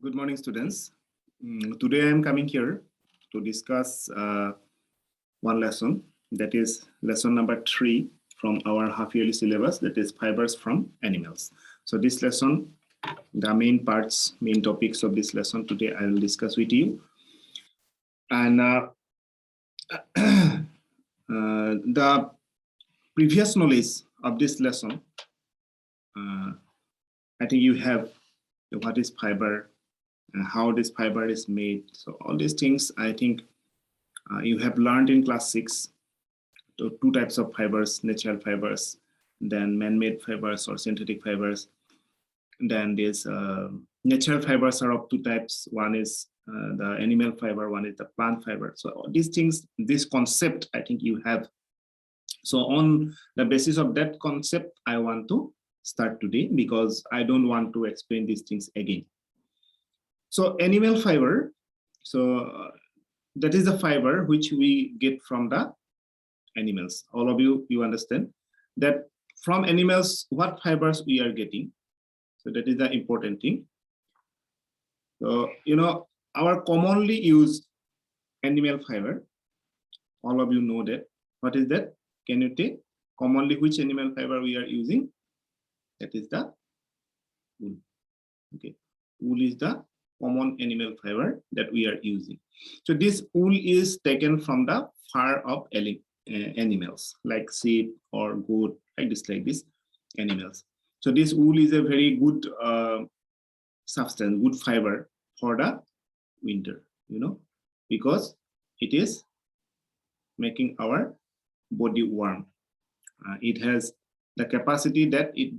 Good morning, students. Today I am coming here to discuss one lesson, that is lesson number 3 from our half-yearly syllabus, that is fibers from animals. So this lesson, the main topics of this lesson today I will discuss with you. And the previous knowledge of this lesson, I think you have what is fiber, how this fiber is made. So all these things, I think you have learned in class 6. So two types of fibers, natural fibers, then man-made fibers or synthetic fibers. Then these natural fibers are of two types. One is the animal fiber, one is the plant fiber. So these things, this concept, I think you have. So on the basis of that concept, I want to start today because I don't want to explain these things again. So animal fiber, so that is the fiber which we get from the animals. All of you understand that from animals, what fibers we are getting. So that is the important thing. So, our commonly used animal fiber, all of you know that. What is that? Can you take commonly which animal fiber we are using? That is the wool. Okay, wool is the common animal fiber that we are using. So this wool is taken from the fur of animals like sheep or goat, like this animals. So this wool is a very good substance, good fiber for the winter, because it is making our body warm. It has the capacity that it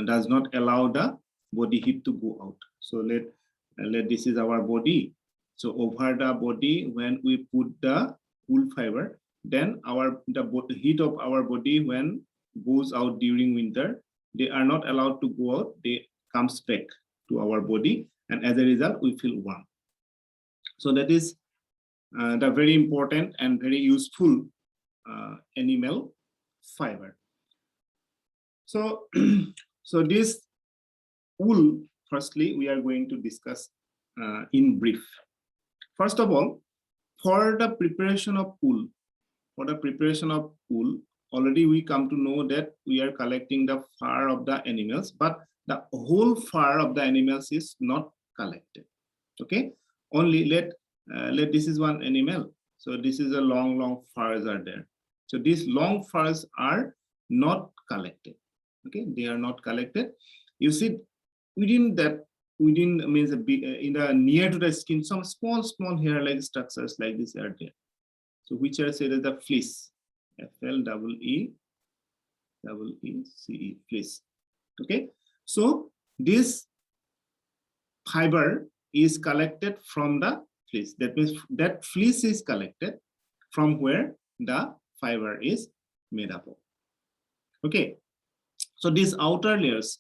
does not allow the body heat to go out. So this is our body. So over the body, when we put the wool fiber, then the heat of our body when goes out during winter, they are not allowed to go out. They comes back to our body, and as a result, we feel warm. So that is the very important and very useful animal fiber. So, so this wool, firstly, we are going to discuss in brief. First of all, for the preparation of wool, already we come to know that we are collecting the fur of the animals, but the whole fur of the animals is not collected. Okay, only let this is one animal. So this is a long furs are there. So these long furs are not collected. Okay, they are not collected. You see, within means a big, in the near to the skin, some small hair-like structures like this are there. So which are said as the fleece, FLEECE, fleece. Okay, so this fiber is collected from the fleece. That means that fleece is collected from where the fiber is made up of. Okay, so these outer layers,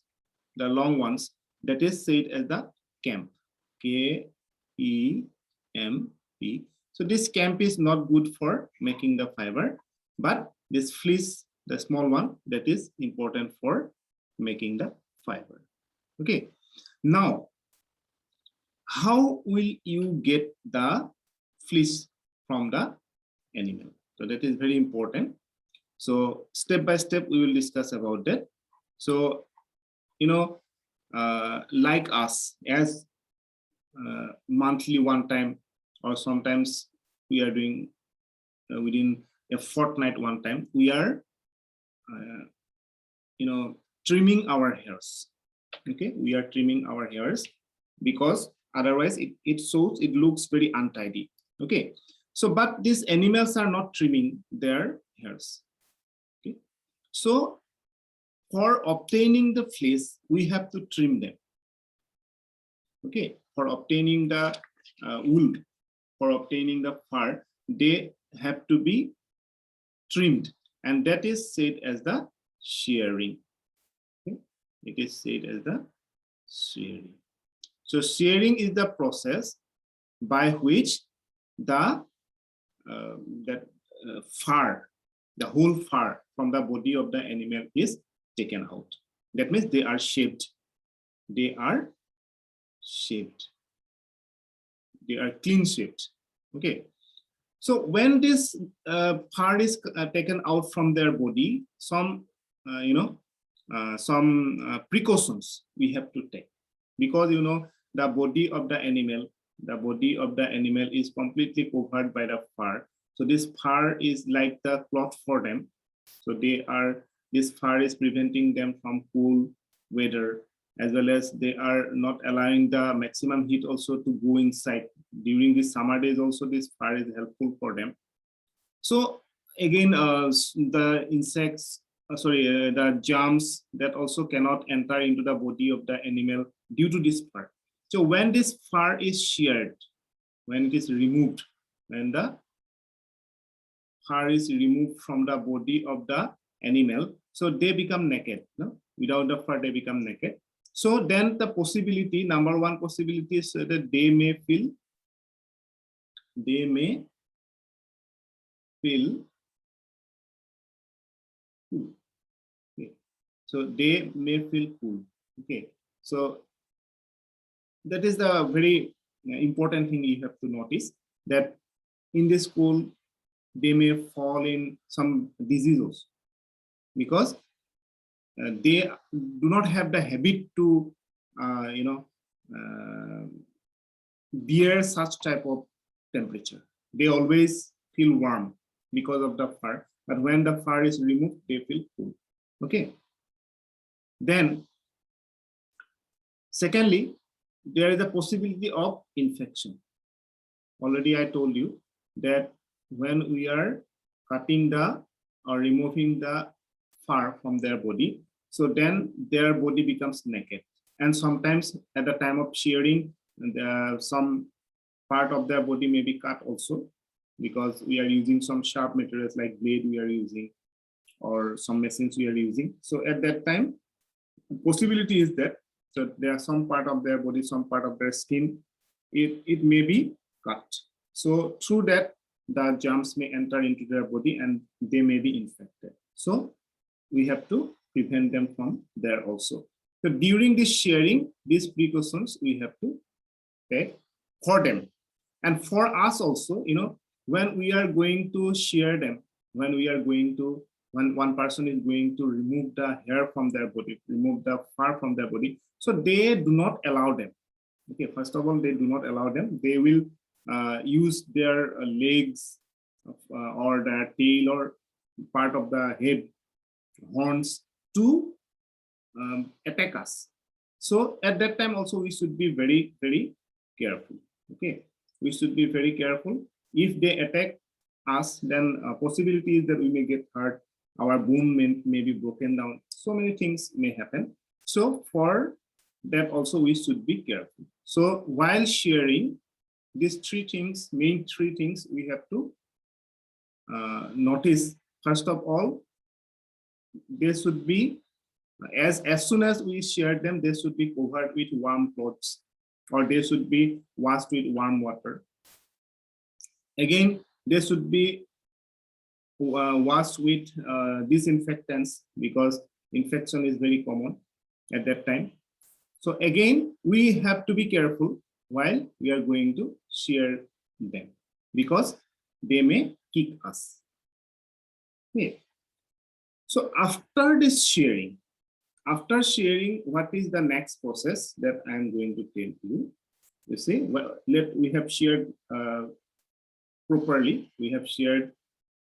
the long ones, that is said as the camp, KEMP. So this camp is not good for making the fiber, but this fleece, the small one, that is important for making the fiber. Okay, now how will you get the fleece from the animal? So that is very important. So step by step we will discuss about that. So like us, as monthly one time, or sometimes we are doing within a fortnight one time, we are trimming our hairs. Okay, we are trimming our hairs because otherwise it looks very untidy. Okay, so but these animals are not trimming their hairs. Okay, so for obtaining the fleece, we have to trim them. Okay, for obtaining the wool, for obtaining the fur, they have to be trimmed, and that is said as the shearing. Okay? It is said as the shearing. So shearing is the process by which the fur, the whole fur from the body of the animal is taken out. That means they are shaped. They are shaped. they are clean shaved. Okay. So when this fur is taken out from their body, some precautions we have to take, because the body of the animal is completely covered by the fur. So this fur is like the cloth for them. So this fur is preventing them from cool weather, as well as they are not allowing the maximum heat also to go inside. During the summer days also, this fur is helpful for them. So again, the insects, the germs that also cannot enter into the body of the animal due to this fur. So when this fur is sheared, when it is removed, when the fur is removed from the body of the animal, so they become naked. No? Without the fur, they become naked. So then the possibility, number one possibility is that they may feel cool. Okay. So they may feel cool. Okay. So that is the very important thing you have to notice, that in this cool, they may fall in some diseases, because they do not have the habit to bear such type of temperature. They always feel warm because of the fur, but when the fur is removed, they feel cool. Okay. Then secondly, there is a possibility of infection. Already I told you that when we are cutting or removing the fur from their body, so then their body becomes naked. And sometimes at the time of shearing, some part of their body may be cut also, because we are using some sharp materials like blade we are using, or some machines we are using. So at that time, possibility is that, so there are some part of their body, some part of their skin, it may be cut. So through that, the germs may enter into their body and they may be infected. So we have to prevent them from there also. So during this shearing, these precautions we have to take for them. And for us also, when we are going to shear them, when one person is going to remove the hair from their body, remove the fur from their body, so they do not allow them. Okay, first of all, they do not allow them. They will use their legs or their tail or part of the head, horns, to attack us. So at that time also we should be very, very careful. Okay, we should be very careful. If they attack us, then possibility is that we may get hurt, our bone may be broken down, so many things may happen. So for that also we should be careful. So while shearing, these main three things we have to notice. First of all, they should be, as soon as we shear them, they should be covered with warm clothes, or they should be washed with warm water. Again, they should be washed with disinfectants, because infection is very common at that time. So again, we have to be careful while we are going to shear them, because they may kick us. Okay. So after this shearing, what is the next process that I am going to tell you? You see, well, we have sheared properly. We have sheared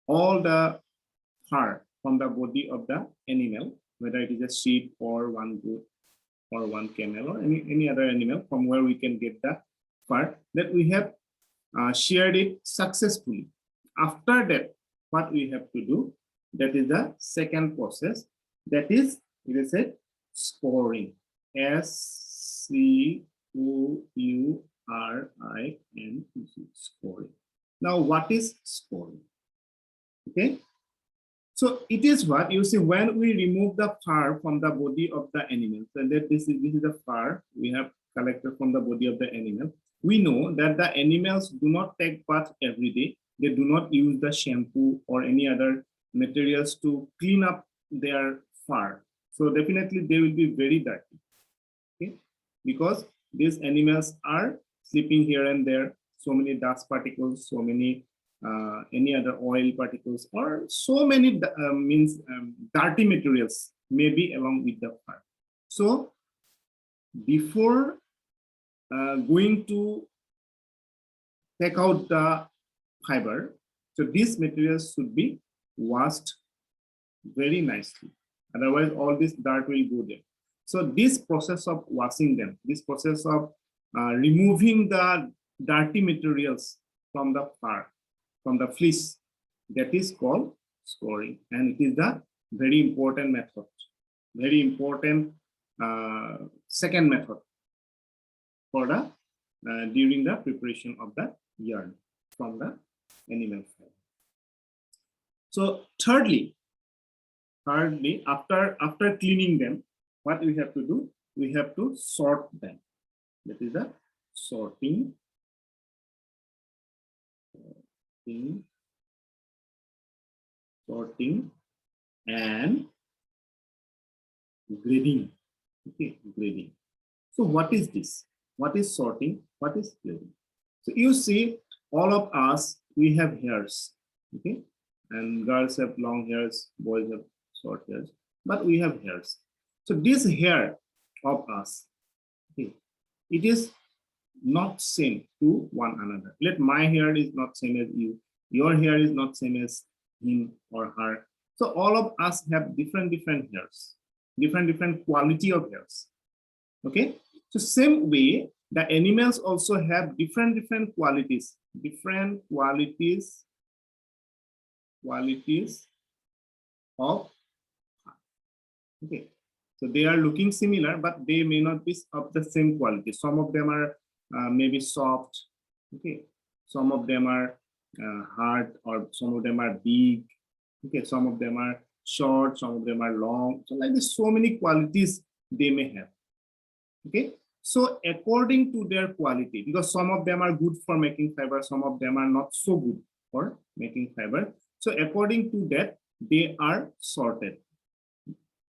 all the fur from the body of the animal, whether it is a sheep or one goat or one camel or any other animal, from where we can get the fur, that we have sheared it successfully. After that, what we have to do, that is the second process, that is, it is a scoring. SCOURING, scoring. Now, what is scoring? Okay, so it is what you see when we remove the fur from the body of the animal. So that this is the fur we have collected from the body of the animal. We know that the animals do not take bath every day. They do not use the shampoo or any other materials to clean up their fur. So definitely they will be very dirty. Okay, because these animals are sleeping here and there. so many dust particles, so many any other oil particles, or so many dirty materials may be along with the fur. So before going to take out the fiber, so these materials should be washed very nicely. Otherwise, all this dirt will go there. So this process of washing them, this process of removing the dirty materials from the fur, from the fleece, that is called scoring, and it is the very important method, very important second method for the during the preparation of the yarn from the animal fur. So thirdly, after cleaning them, what we have to do? We have to sort them. That is the sorting, and grading. Okay, grading. So what is this? What is sorting? What is grading? So you see, all of us, we have hairs. Okay, and girls have long hairs, boys have short hairs, but we have hairs. So this hair of us, okay, it is not same to one another. Let my hair is not same as you, your hair is not same as him or her. So all of us have different hairs, different quality of hairs. Okay, so same way the animals also have different qualities, of, okay, so they are looking similar, but they may not be of the same quality. Some of them are maybe soft, okay, some of them are hard, or some of them are big, okay, some of them are short, some of them are long. So like this, so many qualities they may have. Okay, so according to their quality, because some of them are good for making fiber, some of them are not so good for making fiber. So according to that, they are sorted.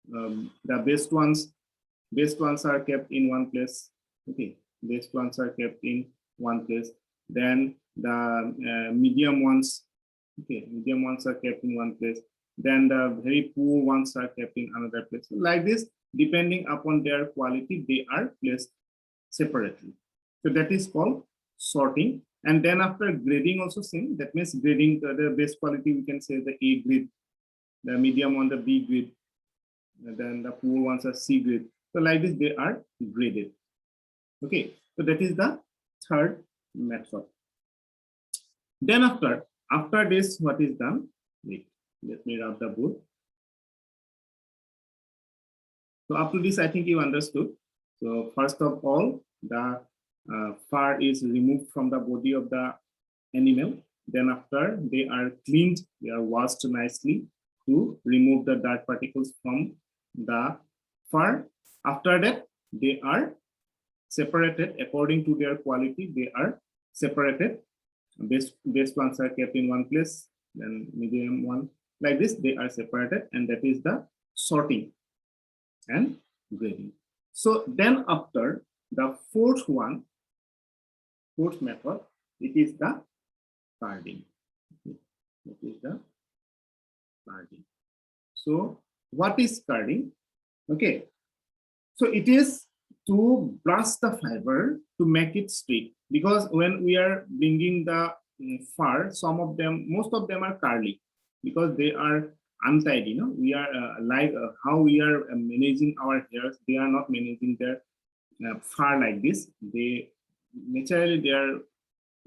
The best ones are kept in one place. Okay, best ones are kept in one place. Then the medium ones, okay, medium ones are kept in one place. Then the very poor ones are kept in another place. So like this, depending upon their quality, they are placed separately. So that is called sorting. And then after grading also same. That means grading the best quality, we can say the A grade, the medium one, the B grade, and then the poor ones are C grade. So like this, they are graded. Okay, so that is the third method. Then after this, what is done? Wait, let me rub the board. So up to this, I think you understood. So first of all, the fur is removed from the body of the animal. Then after they are cleaned, they are washed nicely to remove the dirt particles from the fur. After that, they are separated according to their quality. They are separated. Best ones are kept in one place, then medium one. Like this, they are separated, and that is the sorting and grading. So then after the fourth method, it is the carding. It is the carding. So what is carding? Okay, so it is to brush the fiber to make it straight, because when we are bringing the fur, most of them are curly because they are untied. You know, we are like how we are managing our hairs. They are not managing their fur like this. They naturally they are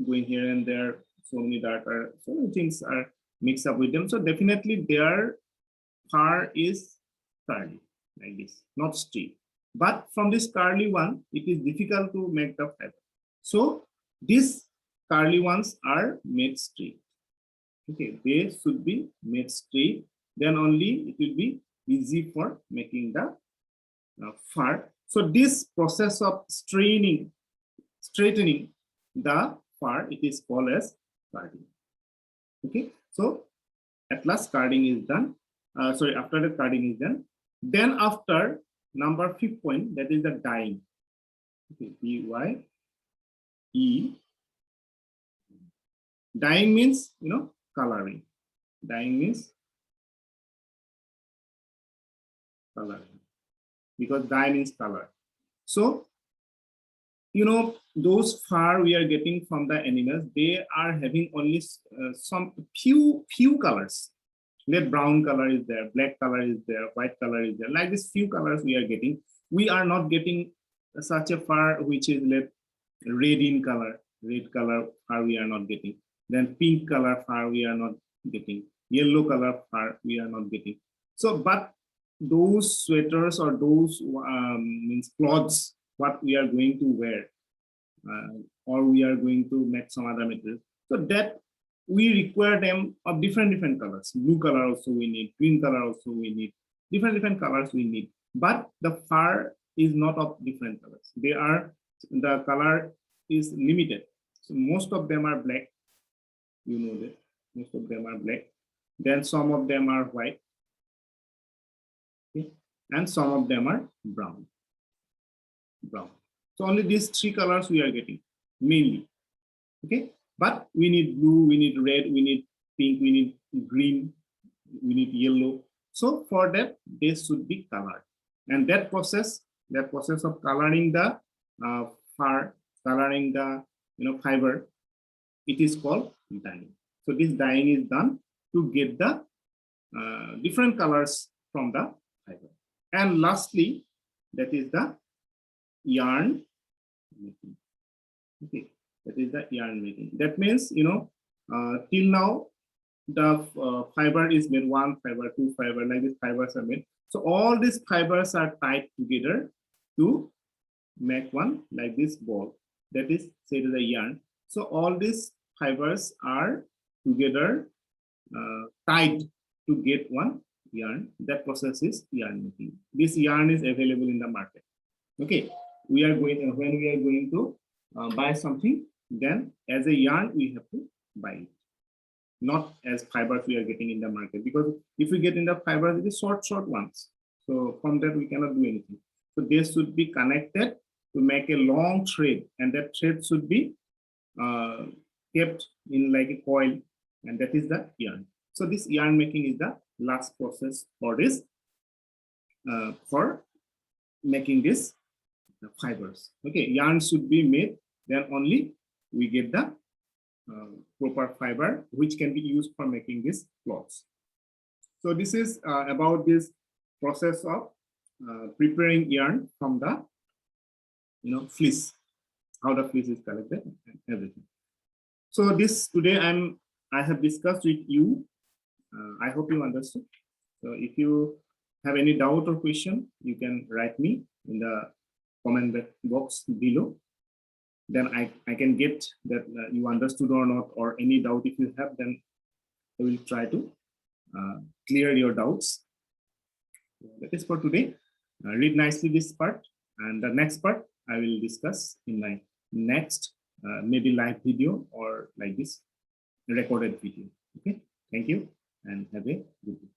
going here and there. So many so many things are mixed up with them. So definitely their fur is curly like this, not straight. But from this curly one, it is difficult to make the fiber. So these curly ones are made straight. Okay, they should be made straight. Then only it will be easy for making the fur. So this process of straightening the fur, it is called as carding. Okay, so at last carding is done. After the carding is done, then after number 5th point, that is the dyeing. Okay, D-Y-E, Dyeing means, coloring. Dyeing means coloring, because dye means color. So, those fur we are getting from the animals, they are having only some few colors. Let brown color is there, black color is there, white color is there. Like this few colors we are getting. We are not getting such a fur which is red in color. Red color fur we are not getting. Then pink color fur we are not getting. Yellow color fur we are not getting. So, but those sweaters or those means clothes, what we are going to wear, or we are going to make some other material. So that we require them of different colors. Blue color also we need, green color also we need, different colors we need. But the fur is not of different colors. The color is limited. So most of them are black. You know that most of them are black. Then some of them are white. Okay. And some of them are brown. So only these three colors we are getting mainly. Okay. But we need blue, we need red, we need pink, we need green, we need yellow. So for that, they should be colored. And that process of coloring the fur, coloring the fiber, it is called dyeing. So this dyeing is done to get the different colors from the fiber. And lastly, that is the yarn making. Okay. That is the yarn making. That means, till now, the fiber is made, one fiber, two fiber, like these fibers are made. So all these fibers are tied together to make one like this ball. That is say to the yarn. So all these fibers are together tied to get one yarn. That process is yarn making. This yarn is available in the market. Okay, when we are going to buy something, then as a yarn we have to buy it, not as fibers we are getting in the market, because if we get in the fibers, it is short ones. So from that we cannot do anything. So they should be connected to make a long thread, and that thread should be kept in like a coil, and that is the yarn. So this yarn making is the last process for this, for making this fibers. Okay, yarn should be made, then only we get the proper fiber which can be used for making these cloths. So this is about this process of preparing yarn from the fleece, how the fleece is collected and everything. So this today I have discussed with you. I hope you understood. So if you have any doubt or question, you can write me in the comment box below. Then I can get that you understood or not, or any doubt if you have, then I will try to clear your doubts. That is for today. Read nicely this part, and the next part I will discuss in my next maybe live video or like this recorded video. Okay, thank you and have a good day.